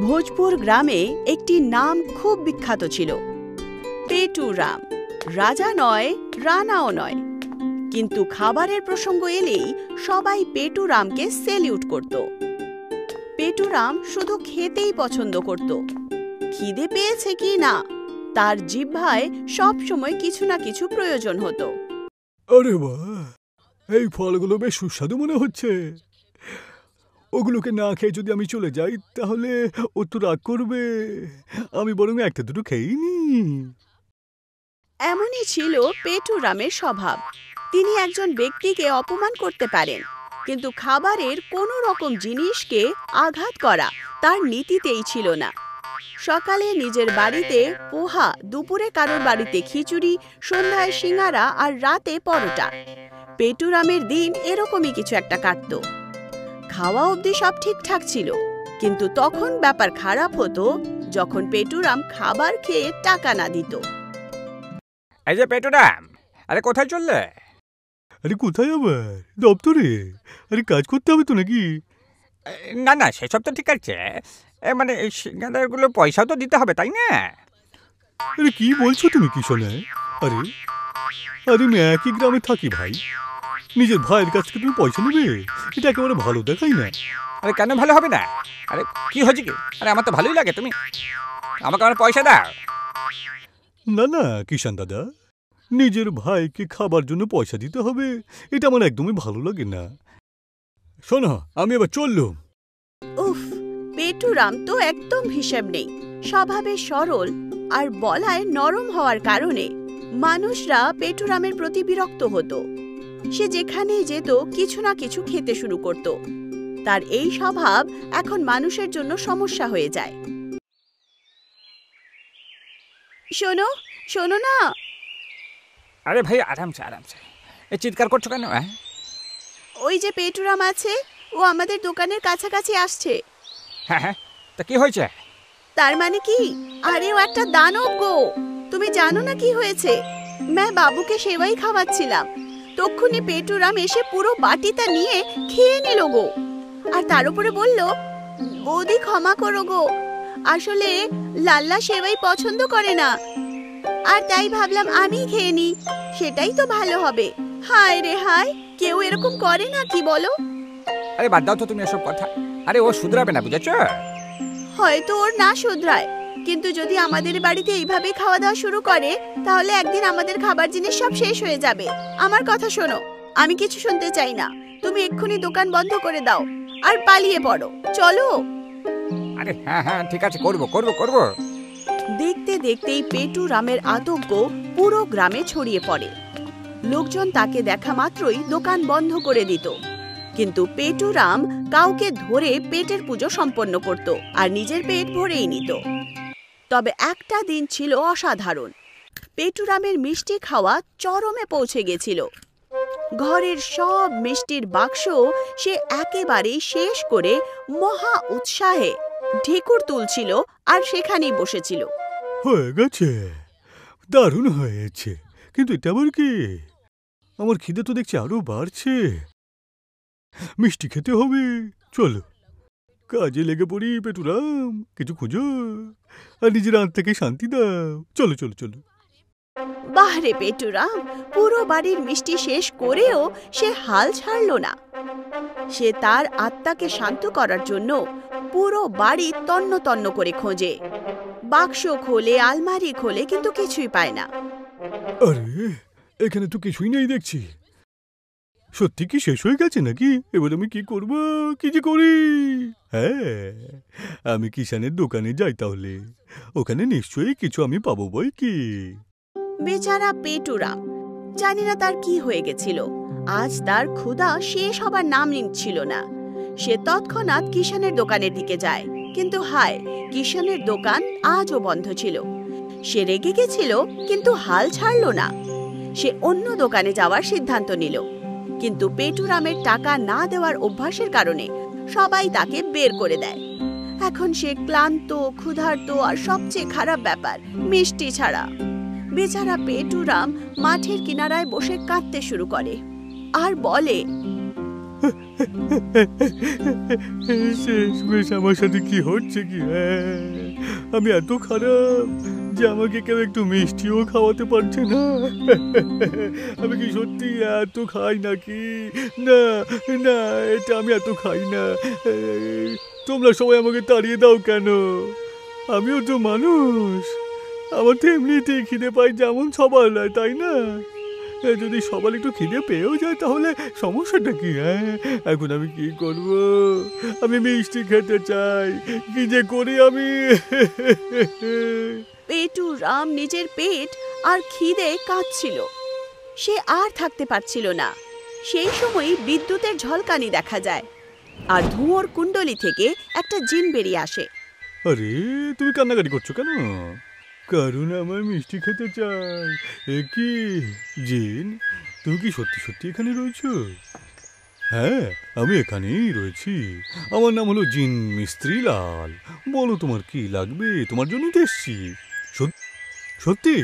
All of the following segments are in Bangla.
ভোজপুর গ্রামে একটি নাম খুব বিখ্যাত ছিল, পেটুরাম। রাজা নয়, রানাও নয়, কিন্তু খাবারের প্রসঙ্গ এলেই সবাই পেটুরামকে সেলিউট করত। পেটুরাম শুধু খেতেই পছন্দ করত। খিদে পেয়েছে কি না, তার জিহ্বায় সবসময় কিছু না কিছু প্রয়োজন হতো। আরে বাহ, এই ফলগুলো বেশ সুস্বাদু মনে হচ্ছে। ওগুলোকে না খেয়ে যদি আমি চলে যাই তাহলে ও তো রাগ করবে। আমি বরং একটা দুটো খেয়েই নি। এমনই ছিল পেটুরামের স্বভাব। তিনি একজন ব্যক্তিকে অপমান করতে পারেন, কিন্তু খাবারের কোনো রকম জিনিসকে আঘাত করা তার নীতিতেই ছিল না। সকালে নিজের বাড়িতে পোহা, দুপুরে কারোর বাড়িতে খিচুড়ি, সন্ধ্যায় সিঙ্গারা আর রাতে পরোটা। পেটুরামের দিন এরকমই কিছু একটা কাটত। খাওয়া অবধি সব ঠিকঠাক ছিল, কিন্তু তখন ব্যাপার খারাপ হতো যখন পেটুরাম খাবার খেয়ে টাকা না দিত। এই যে পেটুরাম, আরে কোথায় চললে? আরে কোথায় আবার? দপ্তরে। আরে কাজ করতে হবে তো নাকি? না না, সেসব তো ঠিক আছে, মানে সিঙ্গারাগুলো পয়সাও তো দিতে হবে, তাই না? আরে কি বলছো তুমি কিশোনায়? আরে আরে আমি একই গ্রামে থাকি ভাই, নিজের ভাইয়ের কাছ থেকে তুমি পয়সা নেবে? এটা একেবারে ভালো দেখাই না। আরে কেন ভালো হবে না? আরে কি হয়েছে কি? আরে আমার তো ভালোই লাগে, তুমি আমাকে আমার পয়সা দাও। না না কিষান দাদা, নিজের ভাইকে খাবার জন্য পয়সা দিতে হবে, এটা আমার একদমই ভালো লাগে না। শোনো, আমি এবার চললুম। উফ, পেটুরাম তো একদম হিসেব নেই। স্বভাবে সরল আর বলায় নরম হওয়ার কারণে মানুষরা পেটুরামের প্রতি বিরক্ত হতো। সে যেখানেই যেত কিছু না কিছু খেতে শুরু করত। তার এই স্বভাব এখন মানুষের জন্য সমস্যা হয়ে যায়। শোনো শোনো না। আরে ভাই, আরামসে আরামসে, এই চিৎকার করছো কেন? ওই যে পেটুরাম আছে, ও আমাদের দোকানের কাছাকাছি আসছে। হ্যাঁ হ্যাঁ, তা কি হয়েছে? তার মানে কি? আরে ও একটা দানব গো। তুমি জানো না কি হয়েছে? বাবুকে সেবাই খাওয়াচ্ছিলাম, তক্ষুনি পেটুরাম এসে পুরো বাটিটা নিয়ে খেয়ে নিল গো। আর তার উপরে বলল, বৌদি ক্ষমা করো গো, আসলে লাল্লা সেবাই পছন্দ করে না, আর তাই ভাবলাম আমি খেয়ে নি, সেটাই তো ভালো হবে। হায় রে হায়, কেউ এরকম করে না কি বলো? আরে বাদ দাও তো তুমি এসব কথা। আরে ও শুধরাবে না, বুঝেছ? হয়তো ওর না শুধরায়, কিন্তু যদি আমাদের বাড়িতে এইভাবে খাওয়া দাওয়া শুরু করে তাহলে একদিন আমাদের খাবার জিনিস সব শেষ হয়ে যাবে। আমার কথা শোনো, আমি কিছু শুনতে চাই না। তুমি এক্ষুনি দোকান বন্ধ করে দাও আর পালিয়ে পড়ো, চলো। আরে হ্যাঁ হ্যাঁ, ঠিক আছে, করবো করবো করবো। দেখতে দেখতেই পেটুরামের আতঙ্ক পুরো গ্রামে ছড়িয়ে পড়ে। লোকজন তাকে দেখা মাত্রই দোকান বন্ধ করে দিত, কিন্তু পেটুরাম কাউকে ধরে পেটের পুজো সম্পন্ন করত আর নিজের পেট ভরেই নিত। তবে একটা দিন ছিল অসাধারণ। পেটুরামের মিষ্টি খাওয়া চরমে পৌঁছে গেছিল। ঘরের সব মিষ্টির বাক্স সে একেবারেই শেষ করে মহা উৎসাহে ঢেকুর তুলছিল আর সেখানেই বসেছিল। হয়ে গেছে, দারুণ হয়েছে, কিন্তু এটা আবার কি? আমার খিদে তো দেখছি আরো বাড়ছে। মিষ্টি খেতে হবে, চলো কাজে লেগে পড়ি। পেটুরাম, কিছু খুঁজো আর নিজের আত্মাকে শান্তি দাও। চলো চলো চলো। বাহরে পেটুরাম, পুরো বাড়ির মিষ্টি শেষ করেও সে হাল ছাড়ল না। সে তার আত্মাকে শান্ত করার জন্য পুরো বাড়ি তন্ন তন্ন করে খোঁজে। বাক্স খোলে, আলমারি খোলে, কিন্তু কিছুই পায় না। আরে এখানে তো কিছুই নেই দেখছি। সত্যি কি শেষ হয়ে গেছে নাকি? এবার আমি কি করব, কি যে করি? হ্যাঁ, আমি কিষানের দোকানে যাই তাহলে, ওখানে নিশ্চয়ই কিছু আমি পাবো বই কি। বেচারা পেটুরাম, জানি না তার কি হয়ে গেছিল, আজ তার ক্ষুধা শেষ হবার নাম নিচ্ছিল না। সে তৎক্ষণাৎ কিষানের দোকানের দিকে যায়, কিন্তু হায়, কিষানের দোকান আজও বন্ধ ছিল। সে রেগে গেছিল, কিন্তু হাল ছাড়ল না। সে অন্য দোকানে যাওয়ার সিদ্ধান্ত নিল, কিন্তু পেটুরামের টাকা না দেওয়ার অভ্যাসের কারণে সবাই তাকে বের করে দেয়। এখন সে ক্লান্ত, ক্ষুধার্ত, আর সবচেয়ে খারাপ ব্যাপার, মিষ্টি ছাড়া। বেচারা পেটুরাম মাঠের কিনারায় বসে কাঁদতে শুরু করে আর বলে, শেষমেশ আমার সাথে কি হচ্ছে কি? আমি এত খারাপ যে আমাকে কেউ একটু মিষ্টিও খাওয়াতে পারছে না। আমি কি সত্যি এত খাই নাকি? না না, এটা আমি এত খাই না। তোমরা সবাই আমাকে তাড়িয়ে দাও কেন? আমিও তো মানুষ, আমার তো এমনিতেই খিদে পাই যেমন সবার নয়, তাই না? যদি সবার একটু খিদে পেয়েও যায় তাহলে সমস্যাটা কি? এখন আমি কি করব? আমি মিষ্টি খেতে চাই, কি যে করি আমি। পেটুরাম নিজের পেট আর খিদে কাঁদছিল। সে আর থাকতে পারছিল না। সেই সময় বিদ্যুতের ঝলকানি দেখা যায় আর ধুয়োর কুণ্ডলি থেকে একটা জিন বেরিয়ে আসে। আরে তুমি কান্নাকাটি করছো কেন? কারণ আমার মিষ্টি খেতে চাই। এ কি জিন, তুমি কি সত্যি সত্যি এখানে রয়েছো? হ্যাঁ, আমি এখানেই রয়েছি। আমার নাম হলো জিন মিস্ত্রি লাল। বলো তোমার কি লাগবে? তোমার জন্যই তো এসছি। সত্যি?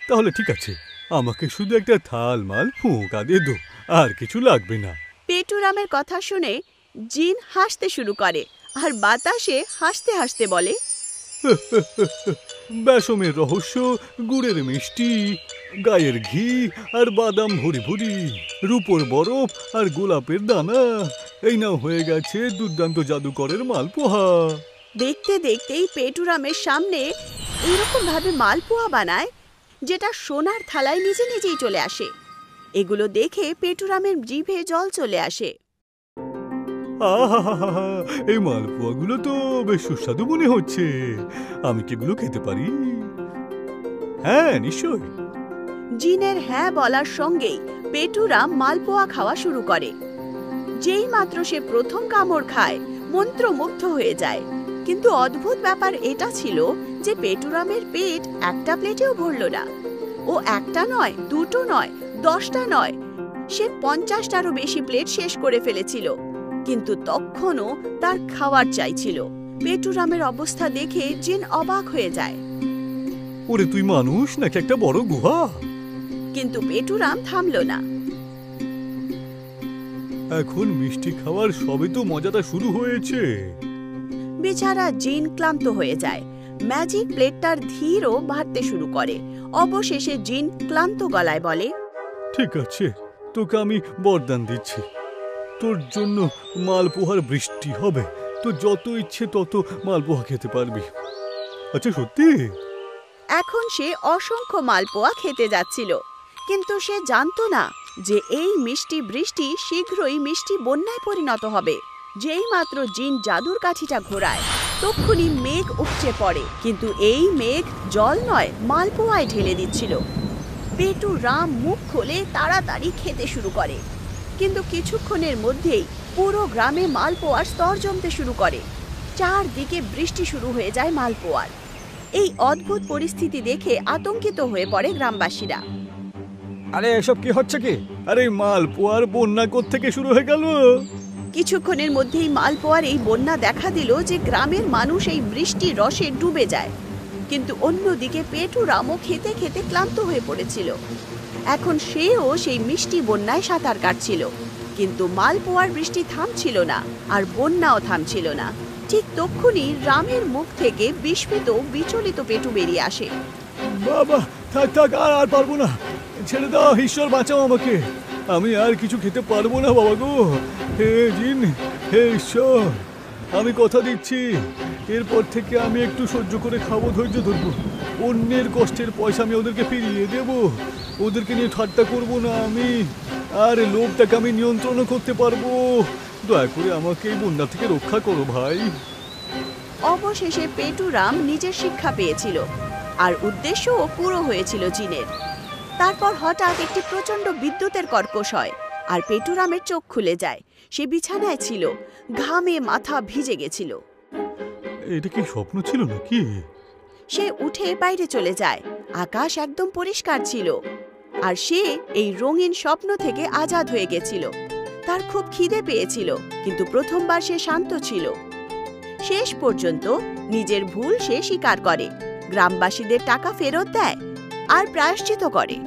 তাহলে ঠিক আছে, আমাকে শুধু একটা থাল মাল ফুঁকা দিয়ে দো, আর কিছু লাগবে না। পেটুরামের কথা শুনে জিন হাসতে শুরু করে আর বাতাসে হাসতে হাসতে বলে, বেসমের রহস্য, গুড়ের মিষ্টি, গায়ের ঘি আর বাদাম ভরি ভরি, রূপোর বরফ আর গোলাপের দানা, এই নাও হয়ে গেছে দুর্দান্ত জাদুকরের মালপোয়া। দেখতে দেখতেই পেটুরামের সামনে এরকম ভাবে মালপোয়া বানায় যেটা সোনার থালায় নিজে নিজেই চলে আসে। এগুলো দেখে পেটুরামের জিভে জল চলে আসে। আহা, এই মালপোয়াগুলো তো বেশ সুস্বাদু মনে হচ্ছে। আমি কি এগুলো খেতে পারি? হ্যাঁ, নিশ্চয়। জিনের হ্যাঁ বলার সঙ্গেই পেটুরাম মালপোয়া খাওয়া শুরু করে। যেই মাত্র সে প্রথম কামড় খায়, মন্ত্রমুগ্ধ হয়ে যায়। কিন্তু অদ্ভুত ব্যাপার এটা ছিল যে পেটুরামের পেট একটা প্লেটেও ভরল না। ও একটা নয়, দুটো নয়, 10টা নয়, সে 50টারও বেশি প্লেট শেষ করে ফেলেছিল। কিন্তু তখনও তার খাওয়ার চাইছিল। পেটুরামের অবস্থা দেখে জিন অবাক হয়ে যায়। ওরে, তুই মানুষ নাকি একটা বড় গুহা? কিন্তু পেটুরাম থামল না। এখন মিষ্টি খাওয়ার সবে তো মজাটা শুরু হয়েছে। বেচারা জিন ক্লান্ত হয়ে যায়। ম্যাজিক প্লেটটার ধীরও বাড়তে শুরু করে। অবশেষে জিন ক্লান্ত গলায় বলে, ঠিক আছে, তোকে আমি বরদান দিচ্ছি। তোর জন্য মালপোয়ার বৃষ্টি হবে। তো যত ইচ্ছে তত মালপোয়া খেতে পারবি। আচ্ছা, সত্যি? এখন সে অসংখ্য মালপোয়া খেতে যাচ্ছিল। কিন্তু সে জানতো না যে এই মিষ্টি বৃষ্টি শীঘ্রই মিষ্টি বন্যায় পরিণত হবে। যেই মাত্র জিন জাদুর কাঠিটা ঘোরায়, তক্ষুনি মেঘ উপচে পড়ে। কিন্তু এই মেঘ জল নয়, মালপোয়ায় ঢেলে দিচ্ছিল। পেটুরাম মুখ খুলে তাড়াতাড়ি খেতে শুরু করে। কিন্তু কিছুক্ষণের মধ্যেই পুরো গ্রামে মালপোয়ার স্তর জমতে শুরু করে। চারদিকে বৃষ্টি শুরু হয়ে যায় মালপোয়ার। এই অদ্ভুত পরিস্থিতি দেখে আতঙ্কিত হয়ে পড়ে গ্রামবাসীরা। আরে এসব কি হচ্ছে কি? আরে মালপোয়ার বন্যা কোত্থেকে শুরু হয়ে গেল? কিছুক্ষণের মধ্যেই মালপোয়ার এই বন্যা দেখা দিল যে গ্রামের মানুষ এই বৃষ্টির রসে ডুবে যায়। কিন্তু অন্যদিকে পেটুরামও খেতে খেতে ক্লান্ত হয়ে পড়েছিল। এখন সেও সেই মিষ্টি বন্যায় সাঁতার কাটছিল। কিন্তু মালপোয়ার বৃষ্টি থামছিল না, আর বন্যাও থামছিল না। ঠিক তক্ষুনি রামের মুখ থেকে বিস্মিত বিচলিত পেটু বেরিয়ে আসে। বাবা, থাক থাক, আর পারবো না। ছেড়ে দাও, ঈশ্বর বাঁচাও আমাকে। আমি আর কিছু খেতে পারবো না বাবা গো। হে জিন, হে ঈশ্বর, আমি কথা দিচ্ছি, এরপর থেকে আমি একটু সহ্য করে খাবো, ধৈর্য ধরবো। অন্যের কষ্টের পয়সা আমি ওদেরকে ফিরিয়ে দেব। ওদেরকে নিয়ে ঠাট্টা করবো না আমি। আর লোভটাকে আমি নিয়ন্ত্রণ করতে পারবো। দয়া করে আমাকে এই বন্যা থেকে রক্ষা করো ভাই। অবশেষে পেটুরাম নিজের শিক্ষা পেয়েছিল, আর উদ্দেশ্যও পুরো হয়েছিল জিনের। তারপর হঠাৎ একটি প্রচণ্ড বিদ্যুতের কর্কশ হয়, আর পেটুরামের চোখ খুলে যায়। সে বিছানায় ছিল, ঘামে মাথা ভিজে গেছিল। এটা কি স্বপ্ন ছিল নাকি? সে উঠে বাইরে চলে যায়। আকাশ একদম পরিষ্কার ছিল, আর সে এই রঙিন স্বপ্ন থেকে আজাদ হয়ে গেছিল। তার খুব খিদে পেয়েছিল, কিন্তু প্রথমবার সে শান্ত ছিল। শেষ পর্যন্ত নিজের ভুল সে স্বীকার করে, গ্রামবাসীদের টাকা ফেরত দেয় আর প্রায়শ্চিত করে।